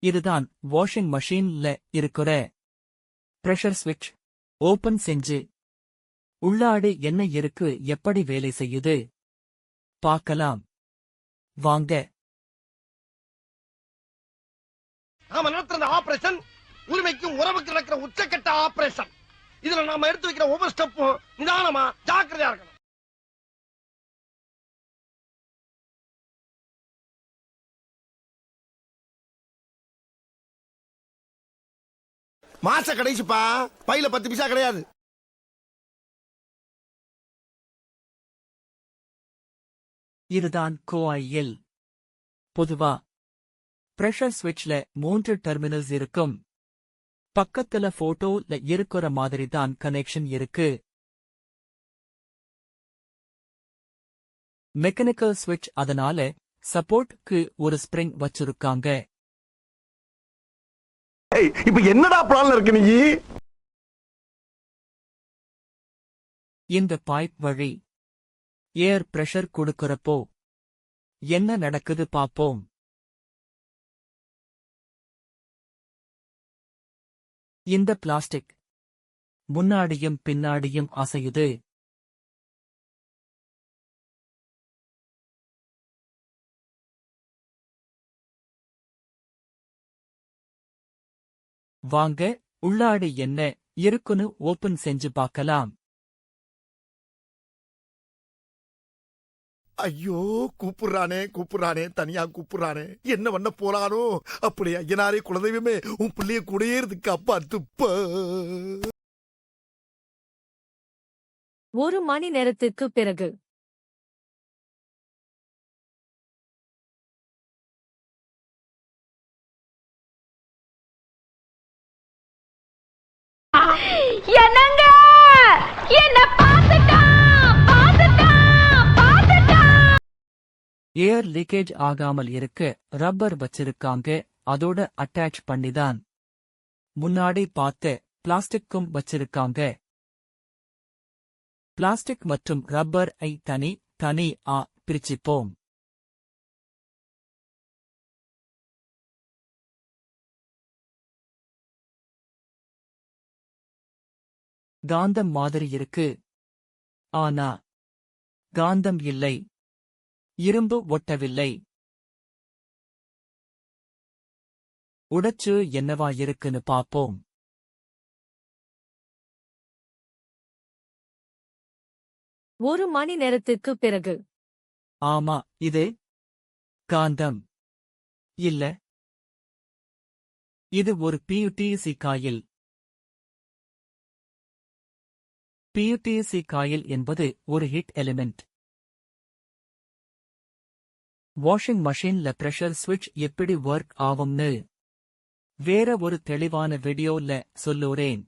இதுதான் வாஷிங் மஷீன்ல இருக்கிற பிரஷர் ஸ்விட்ச். ஓபன் செஞ்சு உள்ளாடி என்ன இருக்கு, எப்படி வேலை செய்யுது பார்க்கலாம் வாங்க. நாம நடத்துற ஆபரேஷன் உரிமைக்கும் உறவுக்கு நடக்கிற உச்சக்கட்ட ஆபரேஷன். இதுல நாம எடுத்து வைக்கிற ஒவ்வொரு ஸ்டெப்பும் நிதானமா ஜாக்கிரதையா இருக்கணும். மாச கடைசிப்பா, பையில 10 பைசா கிடையாது. இதுதான் கோயில். பொதுவா பிரஷர் ஸ்விட்ச்ல 3 டெர்மினல்ஸ் இருக்கும். பக்கத்துல போட்டோல இருக்கிற மாதிரி தான் கனெக்ஷன் இருக்கு. மெக்கானிக்கல் ஸ்விட்ச், அதனால சப்போர்ட்க்கு ஒரு ஸ்ப்ரிங் வச்சிருக்காங்க. இப்ப என்னடா பிளான்ல இருக்கு நீ? இந்த பைப் வழி ஏர் பிரஷர் கொடுக்கறப்போ என்ன நடக்குது பாப்போம். இந்த பிளாஸ்டிக் முன்னாடியும் பின்னாடியும் அசையுது. வாங்க உள்ளாடி என்ன இருக்குன்னு ஓபன் செஞ்சு பார்க்கலாம். ஐயோ, கூப்பிடுறானே தனியா கூப்பிடுறானே, என்ன பண்ண போறானோ? அப்படி ஐயனாரே குலதெய்வமே, உன் பிள்ளைய கூடயே இருக்கு அப்பா துப்ப. 1 மணி நேரத்துக்கு பிறகு என்னங்க என்ன ஏர் லீக்கேஜ் ஆகாமல் இருக்க ரப்பர் வச்சிருக்காங்க. அதோட அட்டாச் பண்ணிதான். முன்னாடி பார்த்த பிளாஸ்டிக்கும் வச்சிருக்காங்க. பிளாஸ்டிக் மற்றும் ரப்பர் ஐ தனி பிரிச்சுப்போம். காந்தம் மாதிரி இருக்கு, ஆனா காந்தம் இல்லை. இரும்பு ஒட்டவில்லை. உடைச்சு என்னவா இருக்குன்னு பாப்போம். ஒரு மணி நேரத்துக்கு பிறகு ஆமா, இது காந்தம் இல்ல. இது ஒரு பியூடிசி காயில். பியூடிசி காயில் என்பது ஒரு ஹீட் எலிமெண்ட். வாஷிங் மஷீன்ல பிரஷர் ஸ்விட்ச் எப்படி ஒர்க் ஆகும்னு வேற ஒரு தெளிவான வீடியோல சொல்லுறேன்.